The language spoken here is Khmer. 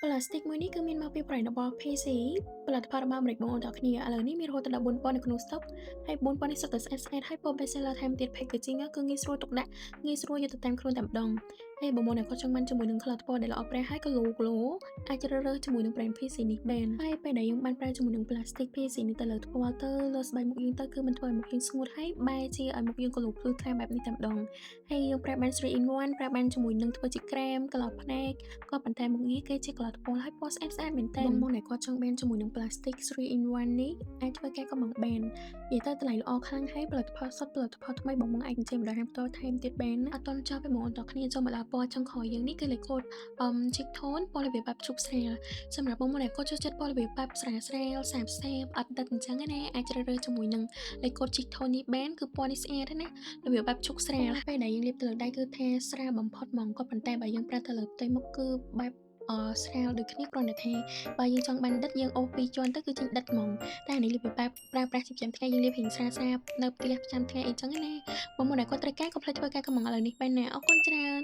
ប្លាស្ទិកមួយនេះគឺមានមកពីប្រេងរបស់ PC ផលិតផលរបស់អាមេរិកបងប្អូនទាំងអស់គ្នាឥឡូវនេះមានរហូតដល់4000នៅក្នុងស្តុកហើយ4000នេះសុទ្ធតែស្អាតហើយពណ៌ bestseller ថែមទៀត packaging គឺងាយស្រួលទុកដាក់ងាយស្រួលយកទៅតាមខ្លួនតែម្ដងហើយបងប្អូនអ្នកគាត់ចង់បានជាមួយនឹង color ពណ៌ដែលល្អប្រែហើយក៏ glow អាចជ្រើសរើសជាមួយនឹង brand PC នេះបានហើយពេលដែលយើងបានប្រើជាមួយនឹង plastic PC នេះទៅលើថ្ពាល់ទៅលើស្បែកមុខយើងទៅគឺมันធ្វើឲ្យមុខយើងស្ងួតហើយបែរជាឲ្យមុខយើង glow ភ្លឺថ្លាបែបនេះតែម្ដងហើយយើងប្រើបាន 3 in 1ប្រើបានជាមួយនឹងធ្វើជាក្រែម color ភ្នែកក៏ប៉ុន្តែមុខងារគេជា color ថ្ពាល់ហើយពណ៌ស្អាតមែនតើបងអ្នកគាត់ចង់បានជាមួយនឹង plastic 3 in 1នេះអាចធ្វើការក៏មកបាននិយាយទៅតម្លៃល្អខ្លាំងហើយផលិតផលសុទ្ធផលិតផលថ្មីបងអាចនិយាយម្ដងហើយបន្តថែមទៀតបានណាអត់តន់ចោលពេលបងអរគ្នាចូលមកដល់ពណ៌ចុងក្រោយយើងនេះគឺលេខកូដchick tone ពណ៌របៀបបែបឈប់ស្រាលសម្រាប់បងអ្នកគាត់ចូលចិត្តពណ៌របៀបបែបស្រាលសាបអត់ដិតអញ្ចឹងណាអាចជ្រើសរើសជាមួយនឹងលេខកូដ chick tone នេះបានគឺពណ៌នេះស្អាតណារបៀបបែបឈប់ស្រាលពេលដែលយើងលាបទៅលើដៃគឺថាស្រាលបំផុតហ្មងក៏ប៉ុន្តែបើយើងប្រើទៅលើផ្ទៃមុខគឺបែបស្រាលដូចគ្នាគ្រាន់តែថាបើយើងចង់បានដិតយើងអូស2ជាន់ទៅគឺចេញដិតហ្មងតែនេះលាបបែបប្រើប្រាស់ជាប្រចាំថ្ងៃយើងលាបរៀងស្រាលនៅផ្ទះប្រចាំថ្ងៃអីចឹងណាបងប្អូនដែលគាត់ត្រូវការក៏ផ្លេចធ្វើការកម្មងឥឡូវនេះបានណាអរគុណច្រើន